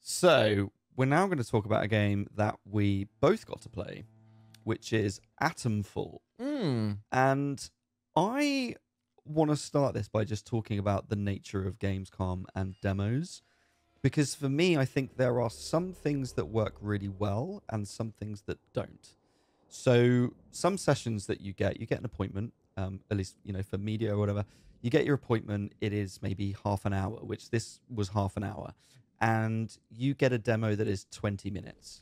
So we're now going to talk about a game that we both got to play, which is Atomfall. And I want to start this by just talking about the nature of Gamescom and demos. Because for me, I think there are some things that work really well and some things that don't. So some sessions that you get an appointment, at least, for media or whatever. You get your appointment. It is maybe half an hour, which this was half an hour. And you get a demo that is 20 minutes.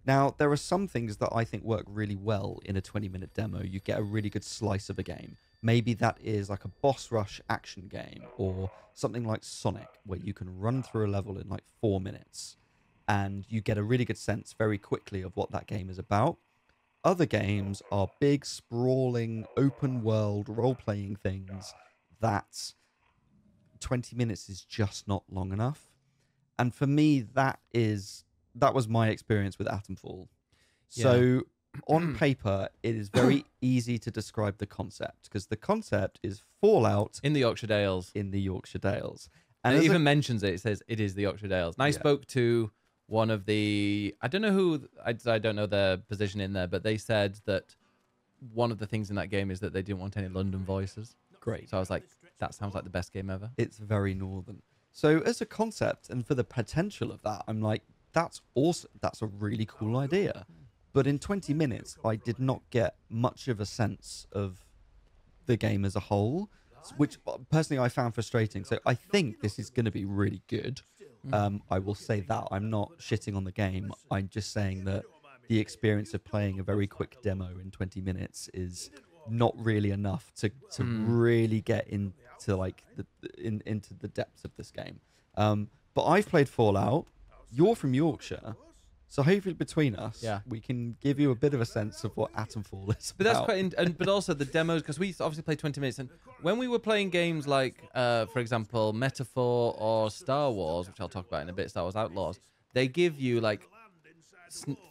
Now, there are some things that I think work really well in a 20-minute demo. You get a really good slice of a game. Maybe that is like a boss rush action game or something like Sonic, where you can run through a level in like 4 minutes and you get a really good sense very quickly of what that game is about. Other games are big, sprawling, open world role-playing things that 20 minutes is just not long enough. And for me, that was my experience with Atomfall. Yeah. So on paper, it is very easy to describe the concept, because the concept is Fallout in the Yorkshire Dales. in the Yorkshire Dales. And as it a- even mentions it. It says it is the Yorkshire Dales. And I Yeah. spoke to one of the... I don't know who... I don't know their position in there, but they said that one of the things in that game is that they didn't want any London voices. Great. So I was like, that sounds like the best game ever. It's very northern. So as a concept and for the potential of that, I'm like, that's awesome. That's a really cool idea. But in 20 minutes, I did not get much of a sense of the game as a whole, which personally I found frustrating. So I think this is going to be really good. I will say that. I'm not shitting on the game. I'm just saying that the experience of playing a very quick demo in 20 minutes is not really enough to really get into like into the depths of this game. But I've played Fallout. You're from Yorkshire, so hopefully between us, we can give you a bit of a sense of what Atomfall is But that's about. quite... but also the demos, because we obviously played 20 minutes. And when we were playing games like, for example, Metaphor or Star Wars, which I'll talk about in a bit, Star Wars Outlaws, they give you like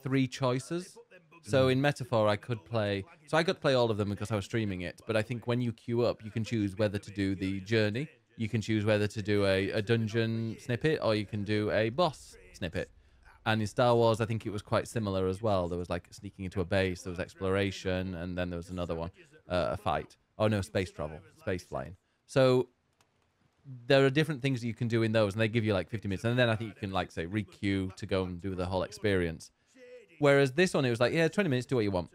3 choices. So in Metaphor, I could play... So I got to play all of them because I was streaming it. But I think when you queue up, you can choose whether to do the journey. You can choose whether to do a dungeon snippet, or you can do a boss snippet. And in Star Wars, I think it was quite similar as well. There was like sneaking into a base, there was exploration, and then there was another one, a fight. Oh no, space travel, space flying. So there are different things that you can do in those, and they give you like 50 minutes. And then I think you can like say re-queue to go and do the whole experience. Whereas this one, it was like, yeah, 20 minutes, do what you want.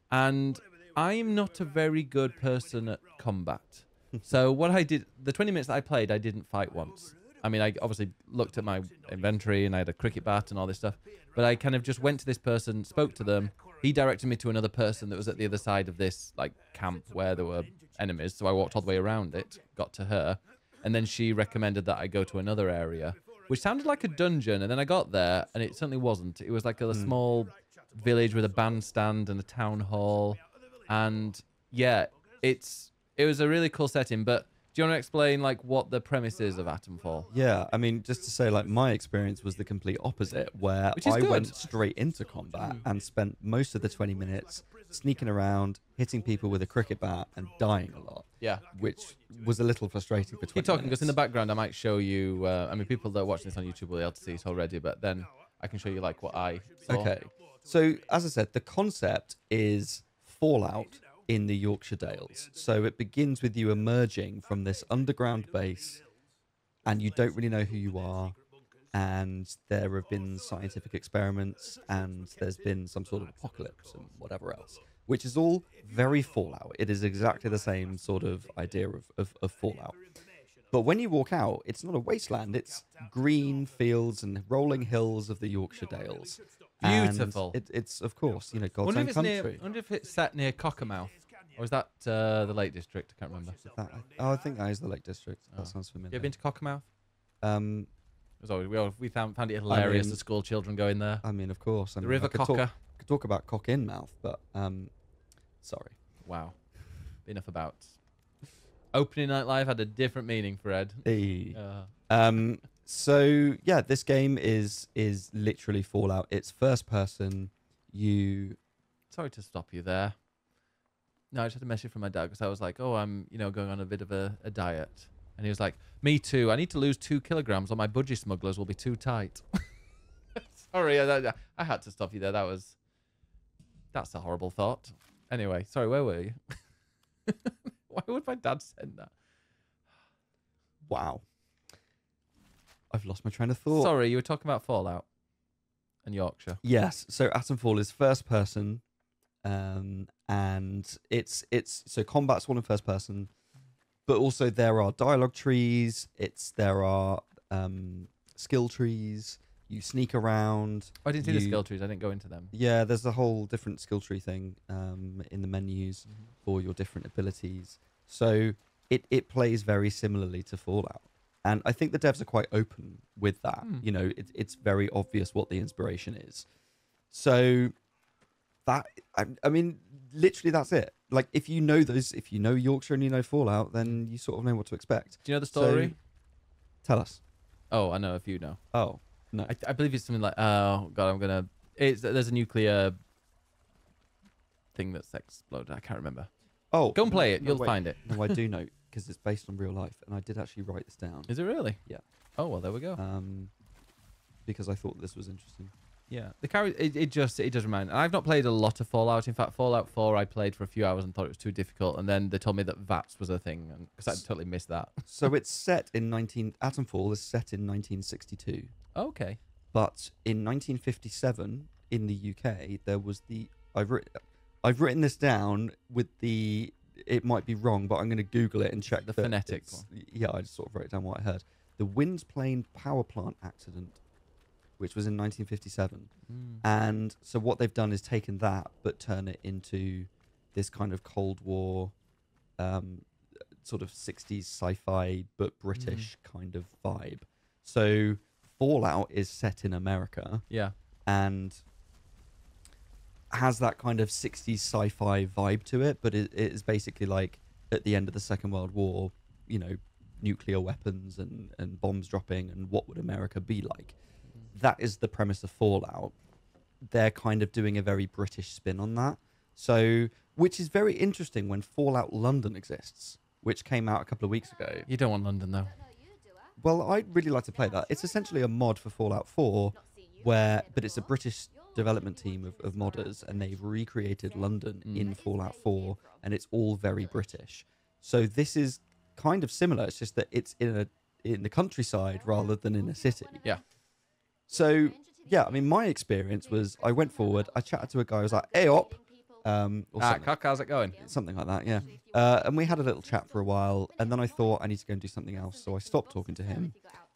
And I'm not a very good person at combat. So what I did, the 20 minutes that I played, I didn't fight once. I mean, I obviously looked at my inventory and I had a cricket bat and all this stuff. But I kind of just went to this person, spoke to them. He directed me to another person that was at the other side of this like camp where there were enemies. So I walked all the way around it, got to her. And then she recommended that I go to another area, which sounded like a dungeon. And then I got there and it certainly wasn't. It was like a small village with a bandstand and a town hall. And yeah, it was a really cool setting. But do you want to explain like what the premise is of Atomfall? Yeah, I mean, just to say, like, my experience was the complete opposite, where I went straight into combat and spent most of the 20 minutes sneaking around, hitting people with a cricket bat and dying a lot. Yeah. Which was a little frustrating for 20 Keep talking, minutes. because in the background I might show you, I mean, people that are watching this on YouTube will be able to see it already, but then I can show you like what I saw. Okay. So, as I said, the concept is Fallout in the Yorkshire Dales. So it begins with you emerging from this underground base and you don't really know who you are, and there have been scientific experiments and there's been some sort of apocalypse and whatever else, which is all very Fallout. It is exactly the same sort of idea of Fallout. But when you walk out, it's not a wasteland, it's green fields and rolling hills of the Yorkshire Dales. Beautiful. And it's, of course, God's I own country. wonder if it's set near Cockermouth, or is that the Lake District? I can't remember. I think that is the Lake District. Oh. That sounds familiar. You ever been to Cockermouth? Um, It was always, we found it hilarious, the school children going there. I mean, of course. The River Cocker. Could talk about cock in mouth, but sorry. Wow. Enough about. Opening Night Live had a different meaning for Ed. Hey. So yeah, this game is literally Fallout. It's first person. Sorry to stop you there. No, I just had a message from my dad because I was like, oh, I'm going on a bit of a diet. And he was like, me too. I need to lose 2 kilograms or my budgie smugglers will be too tight. Sorry, I had to stop you there. That's a horrible thought. Anyway, sorry, where were you? Why would my dad send that? Wow. I've lost my train of thought. Sorry, you were talking about Fallout and Yorkshire. Yes. So Atomfall is first person, and it's so combat's all in first person, but also there are dialogue trees. There are skill trees. You sneak around. I didn't see the skill trees. I didn't go into them. Yeah, there's a whole different skill tree thing in the menus for your different abilities. So it plays very similarly to Fallout. And I think the devs are quite open with that. You know, it's very obvious what the inspiration is. So that, I mean, literally that's it. Like, if you know Yorkshire and you know Fallout, then you sort of know what to expect. Do you know the story? So, tell us. Oh, I know if you know. Oh, no. I believe it's something like, oh, God, there's a nuclear thing that's exploded. I can't remember. Oh. Go and play it. You'll find it. No, I do know, because it's based on real life. And I did actually write this down. Is it really? Yeah. Oh, well, there we go. Because I thought this was interesting. Yeah, it does remind. I've not played a lot of Fallout. In fact, Fallout 4 I played for a few hours and thought it was too difficult, and then they told me that VATS was a thing, because I totally missed that. So it's set in Atomfall is set in 1962. Okay. But in 1957 in the UK, there was I've written this down with the. It might be wrong, but I'm going to Google it and check the phonetic one. Yeah, I just sort of wrote down what I heard. The Winds Plain power plant accident, which was in 1957. And so what they've done is taken that, but turn it into this kind of Cold War, sort of 60s sci-fi, but British kind of vibe. So Fallout is set in America. Yeah. And has that kind of 60s sci-fi vibe to it, but it is basically like at the end of the Second World War, you know, nuclear weapons and bombs dropping, and what would America be like? That is the premise of Fallout. They're kind of doing a very British spin on that. So, which is very interesting when Fallout London exists, which came out a couple of weeks ago. You don't want London, though. Well, I'd really like to play that. It's essentially a mod for Fallout 4, but it's a British development team of modders, and they've recreated London in Fallout 4, and it's all very British. So this is kind of similar. It's just that it's in the countryside rather than in a city. Yeah. So, yeah, I mean, my experience was I went forward, I chatted to a guy who was like, hey, op. How's it going? Something like that, yeah. And we had a little chat for a while, and then I thought I need to go and do something else. So I stopped talking to him.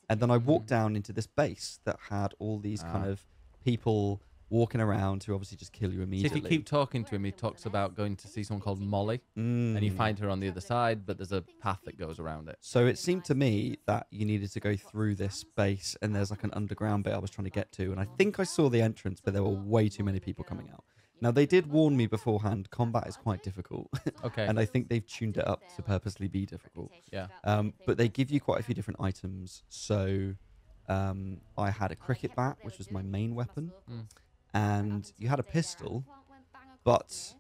And then I walked down into this base that had all these kind of people walking around who obviously just kill you immediately. So if you keep talking to him, he talks about going to see someone called Molly, and you find her on the other side, but there's a path that goes around it. So it seemed to me that you needed to go through this base, and there's like an underground bit I was trying to get to, and I think I saw the entrance, but there were way too many people coming out. Now, they did warn me beforehand, combat is quite difficult. Okay. And I think they've tuned it up to purposely be difficult. Yeah. But they give you quite a few different items. So I had a cricket bat, which was my main weapon. And you had a pistol, but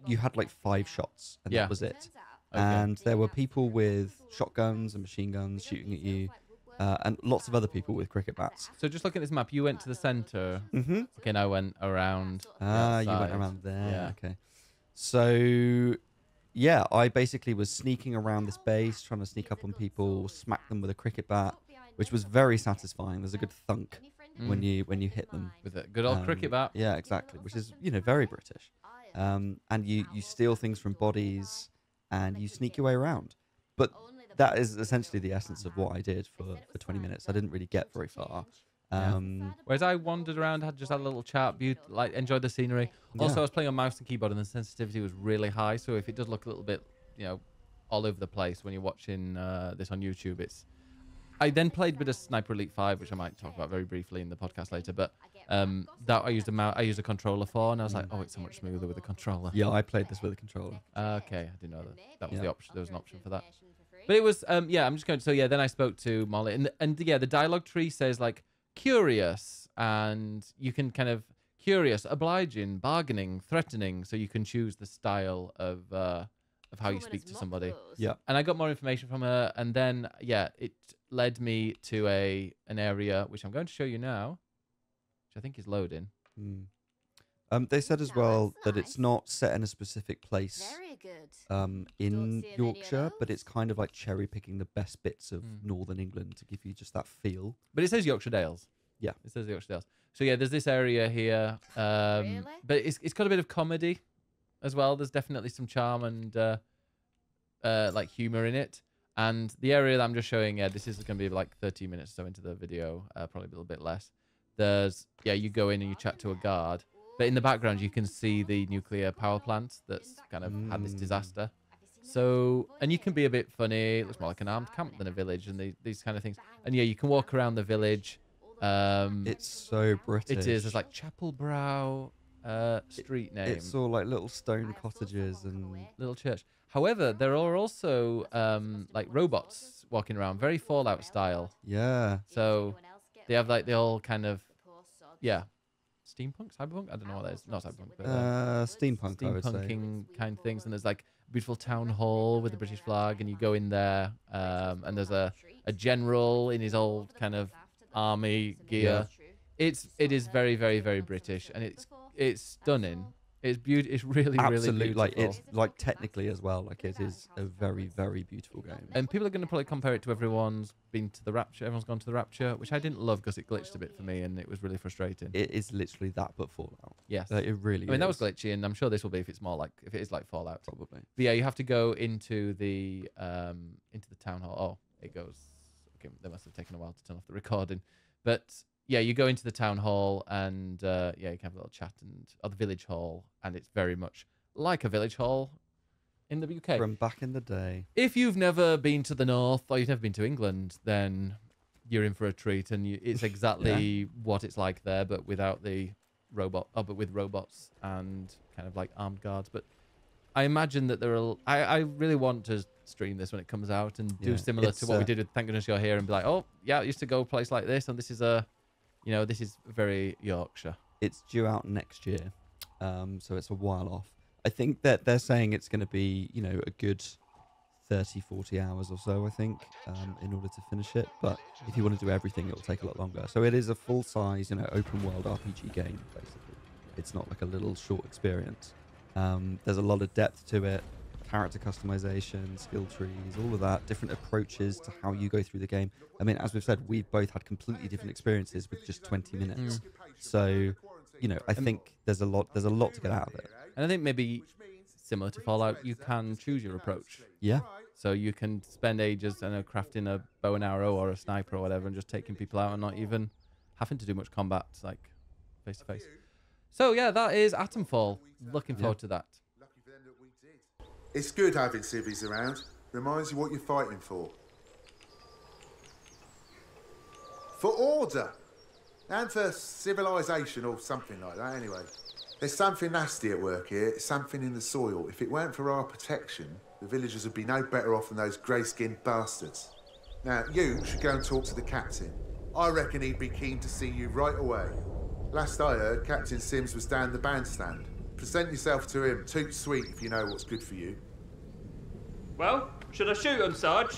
you had like 5 shots, and that was it. Okay. And there were people with shotguns and machine guns shooting at you, and lots of other people with cricket bats. So just looking at this map, you went to the center. Mm-hmm. Okay, and I went around. You went around there. Yeah. Okay. So, yeah, I basically was sneaking around this base, trying to sneak up on people, smack them with a cricket bat, which was very satisfying. There's a good thunk when you hit them With a good old cricket bat. Yeah, exactly, which is, you know, very British. And you steal things from bodies, and you sneak your way around. But that is essentially the essence of what I did for 20 minutes. I didn't really get very far. Whereas I wandered around, had a little chat, enjoyed the scenery. Also, I was playing on mouse and keyboard, and the sensitivity was really high. So if it does look a little bit, you know, all over the place when you're watching this on YouTube, I then played a bit of Sniper Elite 5, which I might talk about very briefly in the podcast later. But that I used a controller for, and I was like, oh, it's so much smoother with a controller. Yeah, I played this with a controller. Okay, I didn't know that was the option. There was an option for that. But it was, I'm just going to, so yeah, then I spoke to Molly, and yeah, the dialogue tree says like curious, and you can kind of curious, obliging, bargaining, threatening, so you can choose the style of how you speak to somebody. Yeah. And I got more information from her, and then, yeah, it led me to an area, which I'm going to show you now. I think is loading. They said as well that it's not set in a specific place Very good. in see many of Yorkshire, but those? it's kind of like cherry picking the best bits of northern England to give you just that feel. But it says Yorkshire Dales. Yeah. It says Yorkshire Dales. So yeah, there's this area here. Really? But it's got a bit of comedy as well. There's definitely some charm and like humor in it. And the area that I'm just showing, this is going to be like 30 minutes or so into the video, probably a little bit less. You go in and you chat to a guard. But in the background, you can see the nuclear power plant that's kind of had this disaster. So, and you can be a bit funny. It looks more like an armed camp than a village and these kind of things. And yeah, you can walk around the village. It's so British. It is. There's like Chapel Brow street name. It's all like little stone cottages and little church. However, there are also like robots walking around, very Fallout style. yeah. So they have like the all kind of steampunk, cyberpunk. I don't know what that is. Not cyberpunk, but steampunk, I would say. steampunking kind of things. And there's like a beautiful town hall with the British flag, and you go in there, and there's a general in his old kind of army gear. It is very, very, very British, and it's stunning. It's beautiful. It's really, Absolutely, really beautiful. like it's like technically as well. Like it is a very, very beautiful game. And people are going to probably compare it to everyone's been to the Rapture. Everyone's gone to the Rapture, which I didn't love because it glitched a bit for me, and it was really frustrating. It is literally that, but Fallout. Yes, Like, it really. I mean that was is. glitchy, and I'm sure this will be if it is like Fallout. Probably. But yeah, you have to go into the town hall. Oh, it goes. Okay, they must have taken a while to turn off the recording, but yeah, you go into the town hall and you can have a little chat or the village hall, and it's very much like a village hall in the UK. From back in the day. If you've never been to the north or you've never been to England, then you're in for a treat, and it's exactly what it's like there, but without the but with robots and kind of like armed guards. But I imagine that I really want to stream this when it comes out and do similar to what we did with Thank Goodness You're Here and be like, oh yeah, I used to go a place like this, and this is this is very Yorkshire. It's due out next year, so it's a while off. I think that they're saying it's going to be, a good 30, 40 hours or so, I think, in order to finish it. But if you want to do everything, it'll take a lot longer. So it is a full-size, open world RPG game, basically. It's not like a little short experience. There's a lot of depth to it. Character customization, skill trees, all of that, different approaches to how you go through the game. I mean, as we've said, we've both had completely different experiences with just 20 minutes. So, I think there's a lot to get out of it. And I think maybe similar to Fallout, you can choose your approach. Yeah. So you can spend ages, crafting a bow and arrow or a sniper or whatever, and just taking people out and not even having to do much combat, like face to face. So yeah, that is Atomfall. Looking forward to that. It's good having civvies around. Reminds you what you're fighting for. For order. And for civilization or something like that, anyway. There's something nasty at work here. It's something in the soil. If it weren't for our protection, the villagers would be no better off than those grey-skinned bastards. Now, you should go and talk to the captain. I reckon he'd be keen to see you right away. Last I heard, Captain Sims was down the bandstand. Present yourself to him. Toot sweet if you know what's good for you. Well, should I shoot him, Sarge?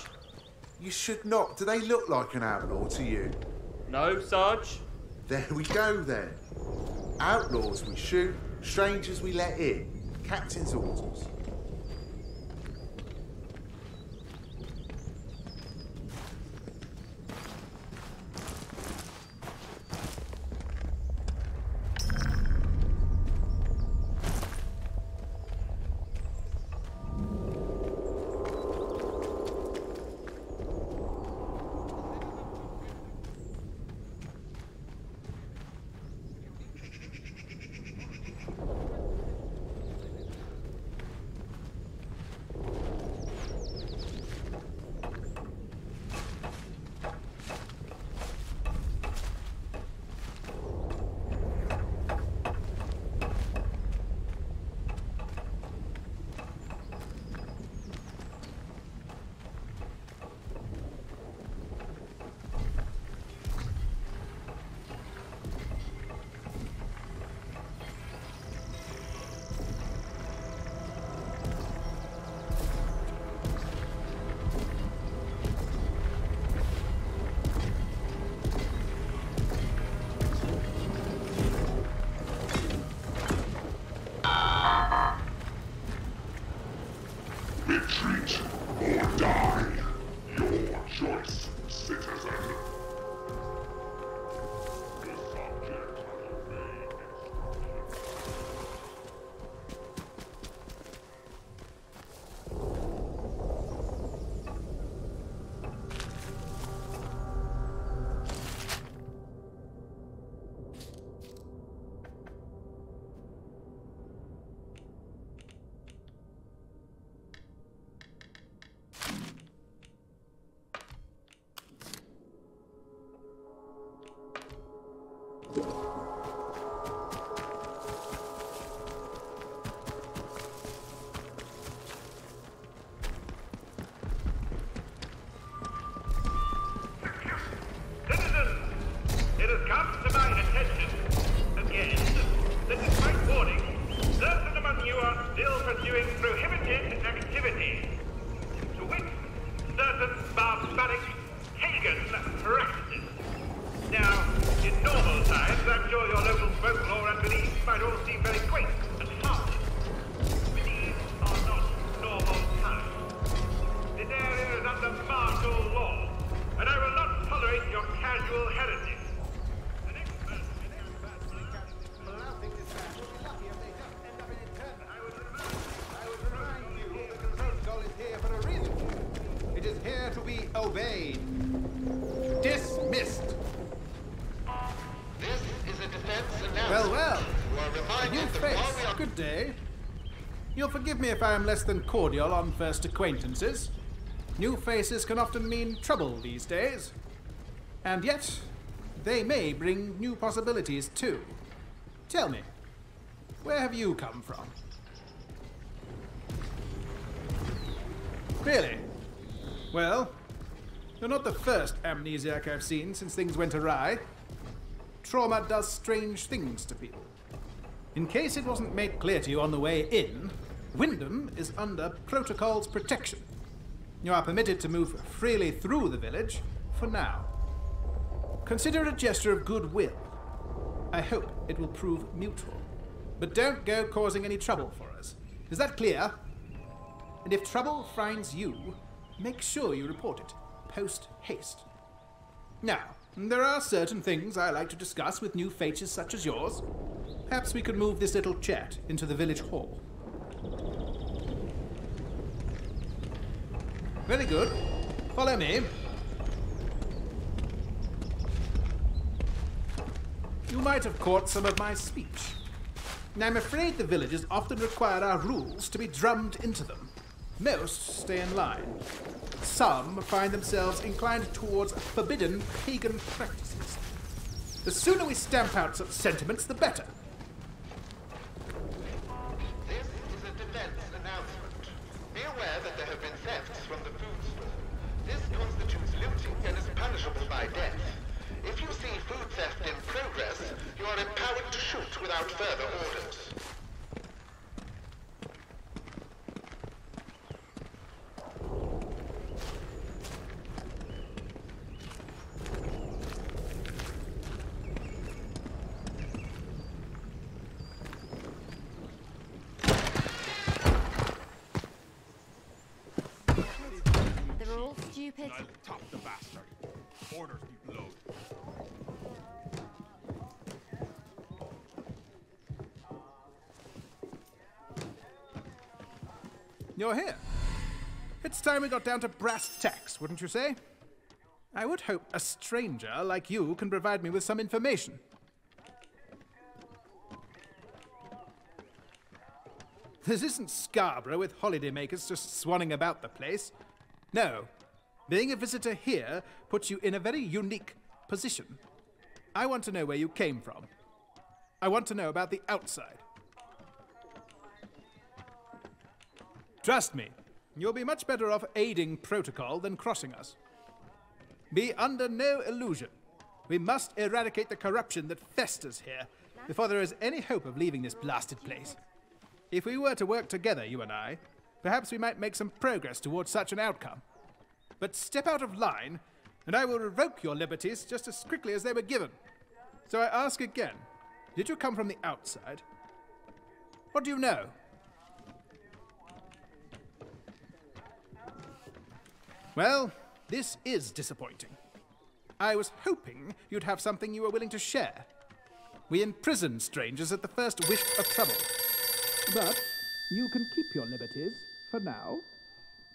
You should not. Do they look like an outlaw to you? No, Sarge. There we go then. Outlaws we shoot, strangers we let in. Captain's orders. You'll forgive me if I am less than cordial on first acquaintances. New faces can often mean trouble these days. And yet, they may bring new possibilities too. Tell me, where have you come from? Really? Well, you're not the first amnesiac I've seen since things went awry. Trauma does strange things to people. In case it wasn't made clear to you on the way in, Wyndham is under protocol's protection. You are permitted to move freely through the village, for now. Consider it a gesture of goodwill. I hope it will prove mutual. But don't go causing any trouble for us. Is that clear? And if trouble finds you, make sure you report it, post-haste. Now, there are certain things I like to discuss with new faces such as yours. Perhaps we could move this little chat into the village hall. Very good. Follow me. You might have caught some of my speech. I'm afraid the villagers often require our rules to be drummed into them. Most stay in line. Some find themselves inclined towards forbidden pagan practices. The sooner we stamp out such sentiments, the better. This is a defense announcement. Be aware that there have been thefts from the food store. This constitutes looting and is punishable by death. If you see food theft in progress, you are empowered to shoot without further orders. They're all stupid. I'll top the bastard. Orders be blowed. You're here. It's time we got down to brass tacks, wouldn't you say? I would hope a stranger like you can provide me with some information. This isn't Scarborough with holidaymakers just swanning about the place. No. Being a visitor here puts you in a very unique position. I want to know where you came from. I want to know about the outside. Trust me, you'll be much better off aiding protocol than crossing us. Be under no illusion. We must eradicate the corruption that festers here before there is any hope of leaving this blasted place. If we were to work together, you and I, perhaps we might make some progress towards such an outcome. But step out of line, and I will revoke your liberties just as quickly as they were given. So I ask again, did you come from the outside? What do you know? Well, this is disappointing. I was hoping you'd have something you were willing to share. We imprison strangers at the first wish of trouble. But you can keep your liberties, for now.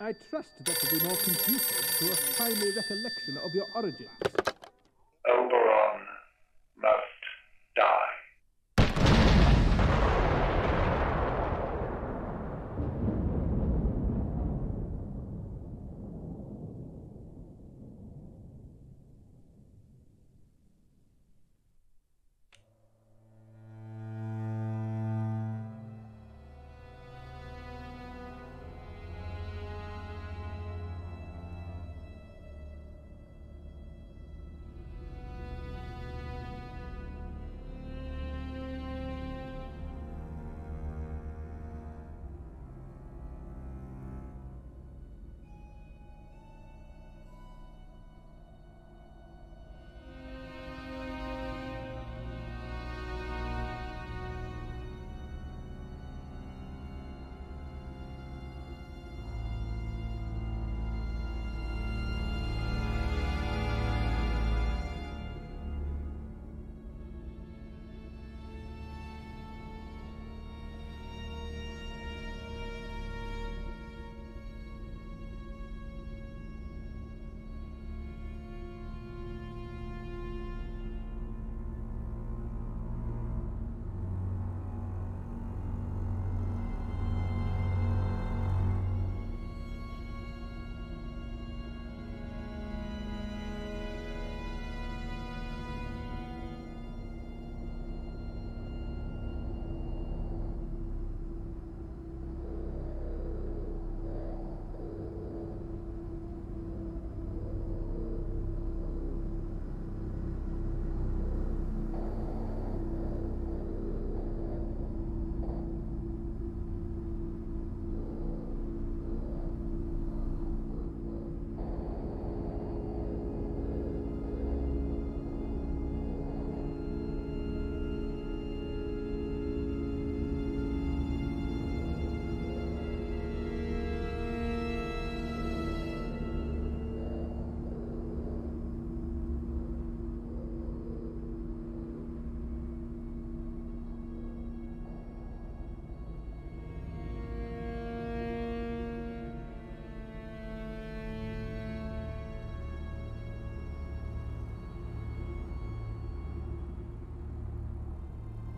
I trust that will be more conducive to a timely recollection of your origins.